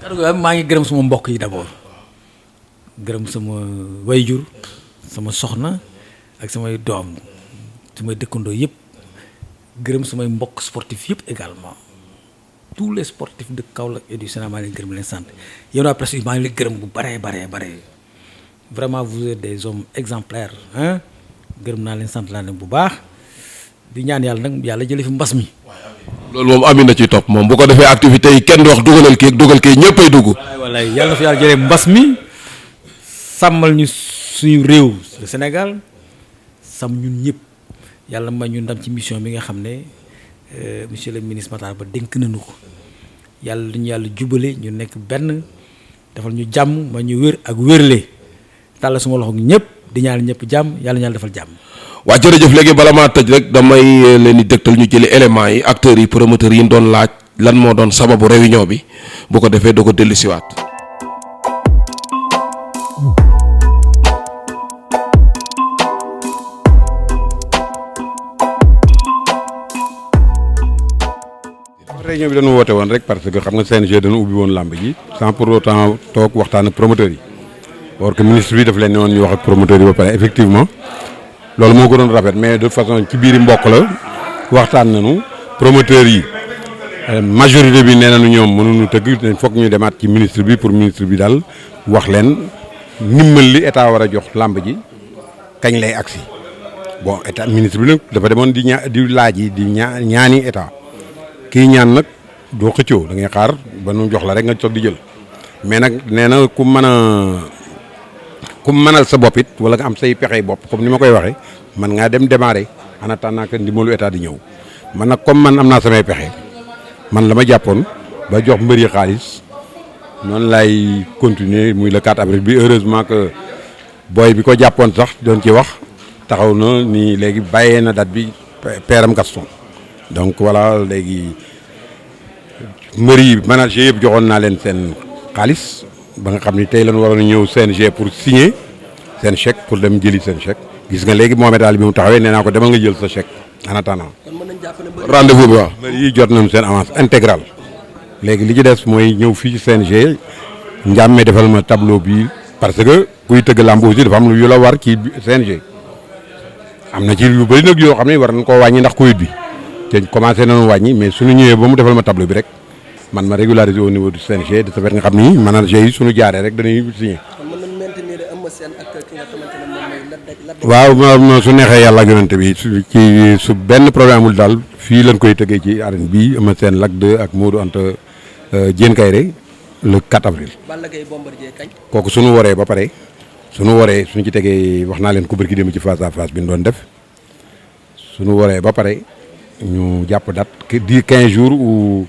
kàddu gu maa ngi gërëm sama mbokk yi d'abord gërëm sama wayjur sama soxna ak samay doom samay dëkkandoo yëpp gërëm samay mbokk sportif yëpp également tous les sportifs de Kaolack et du Sénégal maa ngi leen gërëm leen sant yéen waa presse bi maa ngi leen gërëm bu bare vraiment vous êtes des hommes exemplaires gërëm naa leen sant laa leen bu baax di ñaan yàlla nag yàlla jëlee fi mbas mi. loolu moom Amine na ci topp moom bu ko defee activités yi kenn du wax dugalal kii ak dugal kii ñëppay dugg. wallaay yàlla na fi yàlla jëlee mbas mi sàmmal ñu suñu réew le Sénégal sàmm ñun ñëpp yàlla may ñu ndam ci mission bi nga xam ne monsieur le ministre Matar Ba dénk nañu ko yàlla ñu yàlla jubale ñu nekk benn defal ñu jàmm ma ñu wér ak wérle tàll suma loxo ñëpp di ñaan ñëpp jàmm yàlla ñu defal jàmm. waa jërëjëf léegi bala maa tëj rek damay leen di dëgtal ñu jëli éléments yi acteurs yi promoteurs yi ñu doon laaj lan moo doon sababu réunion bi bu ko defee doo ko dellusiwaat. réunion bi dañu woote woon rek parce que xam nga CNG dañu ubbi woon làmb ji sans pour autant toog waxtaan ak promoteurs yi or que ministre bi daf leen ne woon ñu wax ak promoteurs yi ba pare effectivement loolu moo gënoon rafet mais de toute façon ci biiri mbokk la waxtaan nañu promoteurs yi majorité bi nee nañu ñoom mënuñu tëgg foog ñu demaat ci ministre bi pour ministre bi daal wax leen ndimbal li état war a jox làmb ji kañ lay agsi bon état ministre bi nag dafa demoon di laaj yi di ñaani état kii ñaan nag doo xëccoo da ngay xaar ba nu jox la rek nga toog di jël mais nag nee na ku mënal sa bopp it wala nga am say pexey bopp comme ni ma koy waxee man ngaa dem démarrer en attendant que ndimbalu état di ñëw man nag comme man am naa samay pexe man la ma jàppoon ba jox mbër yi xaalis noonu lay continuer muy le 4 avril bi heureusement que booy bi ko jàppoon sax doon ci wax taxaw na ni léegi bàyyee na date bi peeram Gaston donc voilà léegi mbër yi manager yëpp joxoon naa leen seen xaalis ba nga xam ni tey lañ waroon ñëw CNG pour signer seen chèque pour dem jëli seen chèque gis nga léegi Mohamed Ali bi mu taxawee nee naa ko demal nga jël sa chèque en attendant rendez-vous bi waaw. mbër yi jot nañu seen avance intégrale léegi li ci des mooy ñëw fii ci CNG njàmme defal ma tableau bi parce que kuy tëgg làmb aussi dafa am lu yu la war ci CNG am na ci yu bëri nag yoo xam ne war nañ koo wàññi ndax Covid bi te commencé nañu wàññi mais suñu ñëwee ba mu defal ma tableau bi rek man ma régulariser au niveau du CNG de ce fait nga xam ni manager yi suñu jaaree rek dañuy signé. waaw su neexee yàlla ak yonente bi su benn problème amul daal fii lañ koy tëggee ci arène bi Eumeu Sène Lac 2 ak Modou Anta Diène Kaïré le 4 avril. Balla Gaye Bombardier kañ. kooku suñu waree ba pare suñu ci tegee wax naa leen ku bërki dem ci face à face bi ñu doon def suñu waree ba pare ñu jàpp date di 15 jours ou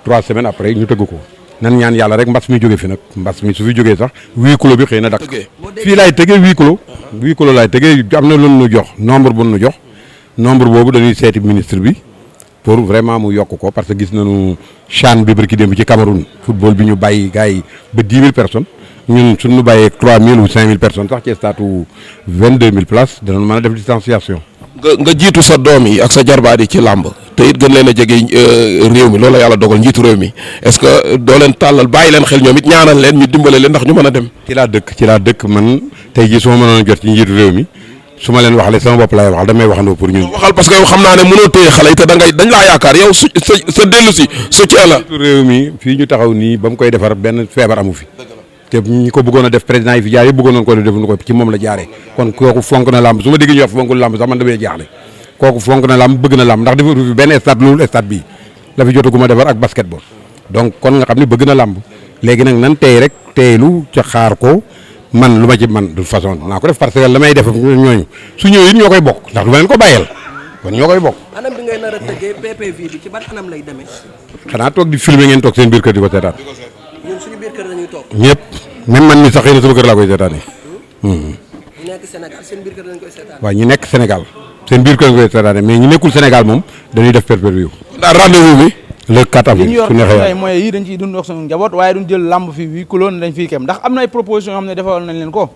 3 semaines après ñu tëgg ko nan ñaan yàlla rek mbas mi jóge fi nag mbas mi su fi jógee sax 8 kilos bi xëy na dakk fii laay tëgee 8 kilos 8 kilos laay tëgee am na lu ñu jox nombre bu ñu jox nombre boobu dañuy seeti ministre bi pour vraiment mu yokk ko parce que gis nañu CHAN bi bërki démb ci Cameroun football bi ñu bàyyi gars yi ba 10 000 personnes ñun suñu bàyyee 3 000 ou 5 000 personnes sax ci stade 22 000 places danañ mën a def distanciation. nga jiitu sa doom yi ak sa jarbaat yi ci làmb te it gën leen a jege réew mi loolu la yàlla dogal njiitu réew mi est-ce que doo leen tàllal bàyyi leen xel ñoom it ñaanal leen ñu dimbale leen ndax ñu mën a dem. ci laa dëkk man tey jii su ma mënoon jot ci njiitu réew mi su ma leen waxalee sama bopp laay waxal damay waxandoo pour ñun. waxal parce que yow xam naa ne mënoo téye xale yi te dañ laa yaakaar yow sa dellu si soutien la. njiitu réew mi fii ñu taxaw nii ba mu koy defar benn feebar amu fi. te ñi ko bëggoon a def président yi fi jaar yëpp bëggoon nañ ko def ko ci moom la jaaree kon kooku fonk na làmb su ma déggee ñu wax fonkul làmb sax man damay jaaxle kooku fonk na làmb bëgg na làmb ndax defaru fi benn stade loolu stade bii la fi jotaguma defar ak basketball donc kon nga xam ne bëgg na làmb léegi nag nan tey rek teelu ca xaar ko man lu ma ci man de toute façon naa ko def parce que la may def ñooñu su ñëwee it ñoo koy bokk ndax du ma leen ko bàyyeel kon ñoo koy bokk. anam bi ngay nar a tëggee PPV bi ci ban anam lay demee. xanaa toog di filmer ngeen toog seen biir kër di ko seetaan. ñun suñu biir kër dañuy toog. ñëpp même man mi sax xëy na sama kër laa koy seetaanee. ñu nekk Sénégal seen biir kër dañ koy seetaan. waaw ñi nekk Sénégal seen biir kër lañ koy seetaanee mais ñi nekkul Sénégal moom dañuy def pay-per-view. daal rendez-vous bi. le 4 avril li ñu yor su neexee ay moyens yi dañ ciy dund wax suñu njaboot waaye duñ jël lamb fi 8 kilos ne dañ fiy kem ndax am na ay proposition yoo xam ne defal nañ leen ko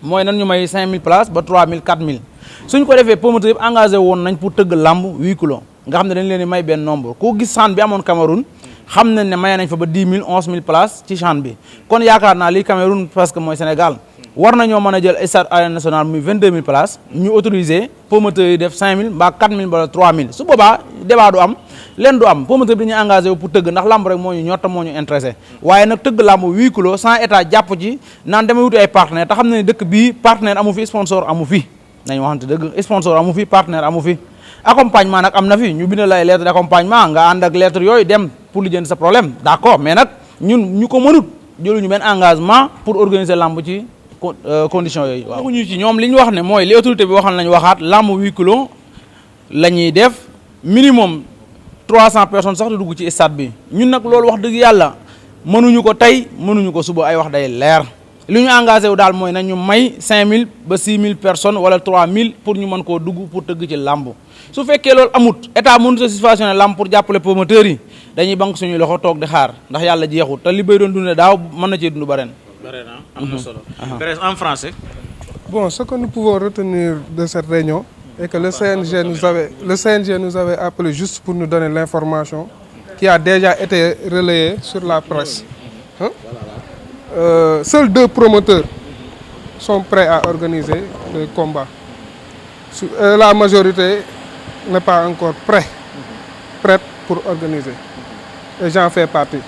mooy nan ñu may 5000 places ba 3000 4000 suñ ko defee promoteur yëpp engagé woon nañ pour tëgg lamb 8 kilos nga xam ne dañ leen di may benn nombre ku gis CHAN bi amoon Cameroun xam nañ ne maye nañ fa ba 10 000 11 000 places ci CHAN bi kon yaakaar naa lii Cameroun parce que mooy Sénégal war nañoo mën a jël stade arène nationale muy 22 000 places ñu autorisé promoteur yi def 5000 mbaa 4000 ba 3000 su boobaa débat du am leen du am promoteur bi dañuy engagé wu pour tëgg ndax lamb rek moo ñu ñor te moo ñu intéressé waaye nag tëgg lamb 8 kilos sans état jàpp ci naan damay wuti ay partenaire te xam ne dëkk bii partenaire amu fi sponsor amu fi nañ waxante dëgg sponsor amu fi partenaire amu fi accompagnement nag am na fi ñu bindal ay lettre d'accompagnement nga ànd ak lettre yooyu dem pour lijjanti sa problème d'accord mais nag ñun ñu ko mënut jëluñu benn engagement pour organiser lamb ci condition yooyu waaw waxuñu ci ñoom li ñu wax ne mooy li autorité bi waxal nañ waxaat lamb 8 kilos la ñuy def minimum 300 personnes sax di dugg ci stade bi ñun nag loolu wax dëgg yàlla mënuñu ko tey mënuñu ko suba ay wax day leer li ñu engagé wu daal mooy nañu may 5000 ba 6000 personnes wala 3000 pour ñu mën koo dugg pour tëgg ci lamb su fekkee loolu amut état mënut a subventionné lamb pour jàppale promoteurs yi dañuy banque suñuy loxo toog di xaar ndax yàlla jeexut te li bay doon dundee daaw mën na cee dund ba ren. En français. Bon, ce que nous pouvons retenir de cette réunion est que le CNG nous avait appelé juste pour nous donner l'information qui a déjà été relayée sur la presse. Seuls 2 promoteurs sont prêts à organiser des combats. La majorité n'est pas encore prête pour organiser. Et j'en fais partie.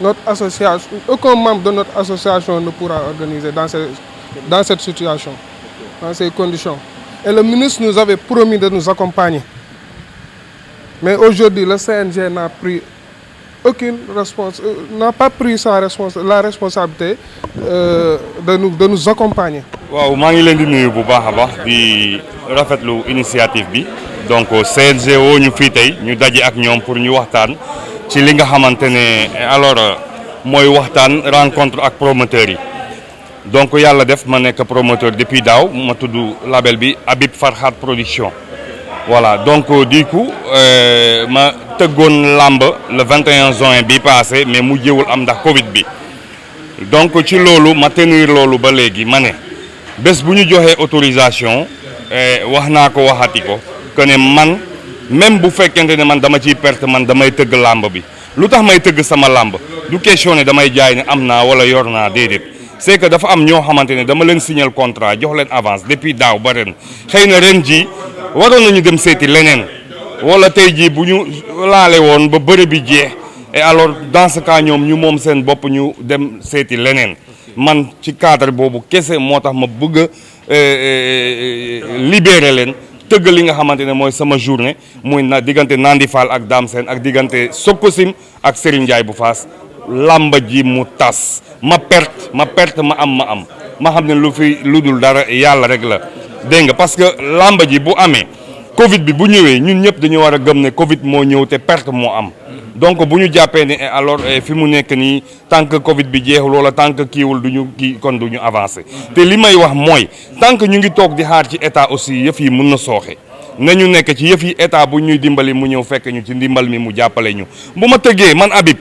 Notre association, aucun membre de notre association ne pourra organiser dans cette situation, dans ces conditions. Et le ministre nous avait promis de nous accompagner. Mais aujourd'hui, le CNG n'a pas pris la responsabilité de nous accompagner. waaw maa ngi leen di nuyu bu baax a baax di rafetlu initiative bi donc CNG woo ñu fii tey ñu daje ak ñoom pour ñu waxtaan ci li nga xamante ne alors mooy waxtaan rencontre ak promoteurs yi donc yàlla def ma nekk promoteur depuis daaw ma tudd label bi Habib Farhat Production voilà donc du coup ma tëggoon làmb le 21 juin bi passé mais mu jéewul am ndax Covid bi donc ci loolu ma tenir loolu ba léegi ma ne bés bu ñu joxee autorisation wax naa ko waxati ko que ne man même bu fekkente ne man dama ciy perte man damay tëgg làmb bi lu tax may tëgg sama làmb du question ne damay jaay ne am naa wala yor naa déedéet c'est que dafa am ñoo xamante ne dama leen signer contrat jox leen avance depuis daaw ba ren xëy na ren ji waroon nañu dem seeti leneen wala tey jii bu ñu laale woon ba bëre bi jeex et alors dans ce cas ñoom ñu moom seen bopp ñu dem seeti leneen man ci cadre boobu kese moo tax ma bëgg a libérer leen tëgg li nga xamante ne mooy sama journée muy na diggante Nandi Fall ak Dame Sène ak diggante Sokosim ak Serigne Ndiaye bu Faas lamba ji mu tas ma perte ma am ma xam ne lu dul dara yàlla rek la dégg nga parce que lamba ji bu amee Covid bi bu ñëwee ñun ñëpp dañu war a gëm ne Covid moo ñëw te perte moo am donc bu ñu jàppee ne alors fi mu nekk nii tant que Covid bi jeexul wala tant que kiiwul kon du ñu avancé te li may wax mooy tant que ñu ngi toog di xaar ci état aussi yëf yi mën na sooxe nañu nekk ci yëf yi état bu ñuy dimbali mu ñëw fekk ñu ci ndimbal mi mu jàppale ñu bu ma tëggee man Habib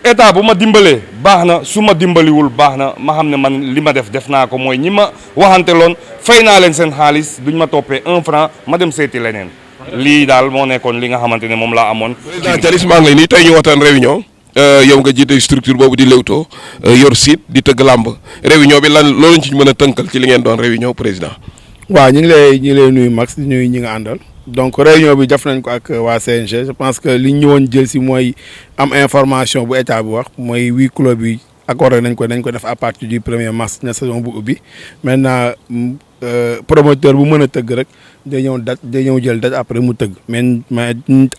état bu ma dimbalee baax na su ma dimbaliwul baax na ma xam ne man li ma def naa ko mooy ñi ma waxante loon fay naa leen seen xaalis duñ ma toppee 1 franc ma dem seeti leneen lii daal moo nekkoon li nga xamante ne moom laa amoon. président Thialis maa ngi lay nii tey ñu waxtaan réunion yow nga jiite structure boobu di Leewtoo yor site di tëgg làmb réunion bi lan loolu ñu ci mën a tënkal ci li ngeen doon réunion président. waaw ñu ngi lay nuyu Max di nuyu ñi nga àndal donc réunion bi def nañ ko ak waa CNG je pense que li ñu ñëwoon jël si mooy am information bu état bi wax mooy huis clos bi accordé nañ ko def à partir du 1er mars na saison bu ubbi maintenant promoteur bu mën a tëgg rek day ñëw jël date après mu tëgg mais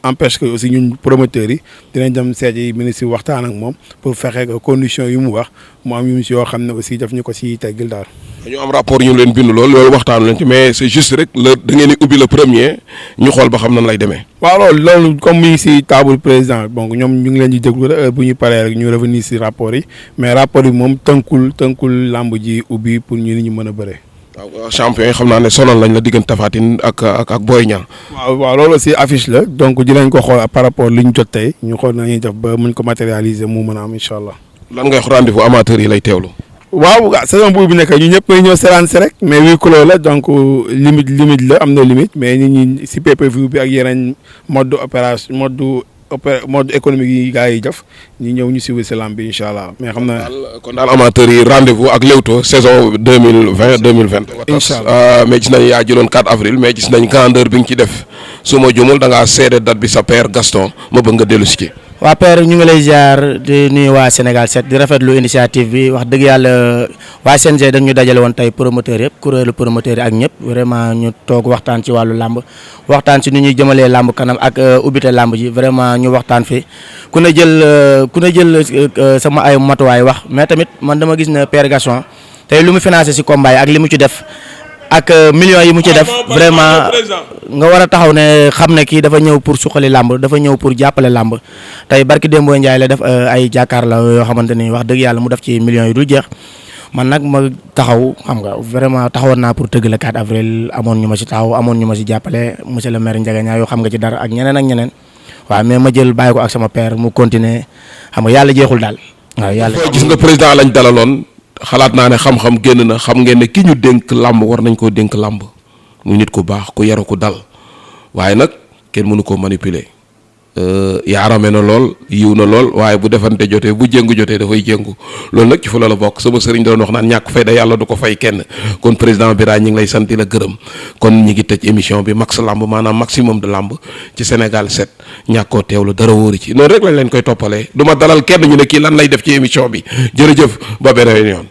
empêche que aussi ñun promoteurs yi dinañ dem seeti ministre waxtaan ak moom pour fexe que conditions yu mu wax mu am yu si yoo xam ne aussi daf ñu ko si teggil daal. dañu am rapport ñu leen bind loolu waxtaanu leen ci mais c'est juste rek da ngeen di ubbi le premier ñu xool ba xam nan lay demee. waaw loolu comme mi ngi si table président donc ñoom ñu ngi leen di déglu rek bu ñu paree rek ñu revenir si rapport yi mais rapport yi moom tënkul làmb ji ubbi pour ñu ni ñu mën a bëree. waaw champion yi xam naa ne sonal lañ la diggante Tapha Tine ak Boy Niang. waaw loolu aussi affiche la donc dinañ ko xool par rapport li ñu jot tey ñu xool nañuy def ba muñ ko matérialiser mu mën a am incha allah. lan ngay wax rendez-vous amateurs yi lay teewlu. waaw saison bu nekk ñu ñëpp ñëw seetaan si rek mais huis clos la donc limite la am na limite mais nit ñi si PPV bi ak yeneen mode opération mode économique yi gars yi def ñu ñëw ñu suivre si lamb bi incha allah mais xam naa. kon daal amateurs yi rendez-vous ak Leewtoo saison 2020. incha allah mais gis nañ yaa jëloon 4 avril mais gis nañ grandeur bi nga ci def su ma jumul da ngaa seede date bi sa père Gaston ma bëgg nga dellu si ci. waa père ñu ngi lay ziar di nuyu waa Sénégal 7 di rafetlu initiative bi wax dëgg yàlla waa CNG dañ ñu dajale woon tey promoteur yëpp kuréelu promoteur yi ak ñëpp vraiment ñu toog waxtaan ci wàllu làmb waxtaan ci ni ñuy jëmalee làmb kanam ak ubbite làmb ji vraiment ñu waxtaan fi ku ne jël sama ay matuwaay wax mais tamit man dama gis ne père Gaston tey lu mu financé si combat yi ak li mu ci def ak millions yi mu ci def vraiment nga war a taxaw ne xam ne kii dafa ñëw pour suqali làmb dafa ñëw pour jàppale làmb tey barki Dembo Ndiaye la def ay jàkkaarloo yoo xamante ni wax dëgg yàlla mu def ci millions yi dul jeex man nag ma taxaw xam nga vraiment taxawoon naa pour tëgg le 4 avril amoon ñu ma si taxaw amoon ñu ma si jàppale monsieur le maire Ndiaga Niang yoo xam nga ci dara ak ñeneen waaw mais ma jël bàyyi ko ak sama père mu continuer xam nga yàlla jeexul daal waaw yàlla. gis nga président lañ dalaloon. xalaat naa ne xam-xam génn na xam ngeen ne ki ñu dénk làmb war nañ koo dénk làmb mu nit ku baax ku yaru ku dal waaye nag kenn mënu koo manipuler yaarame na lool yiw na lool waaye bu defante jotee bu jéngu jotee dafay jéngu loolu nag ci fu la bokk sama sëriñ doon wax naan ñàkk fayda yàlla du ko fay kenn kon président Bira ñi ngi lay sant di la gërëm kon ñi ngi tëj émission bi Max Lamb maanaam maximum de lamb ci Sénégal 7 ñàkkoo teewlu dara wóori ci noonu rek lañ leen koy toppalee du ma dalal kenn ñu ne kii lan lay def ci émission bi jërëjëf ba beneen yoon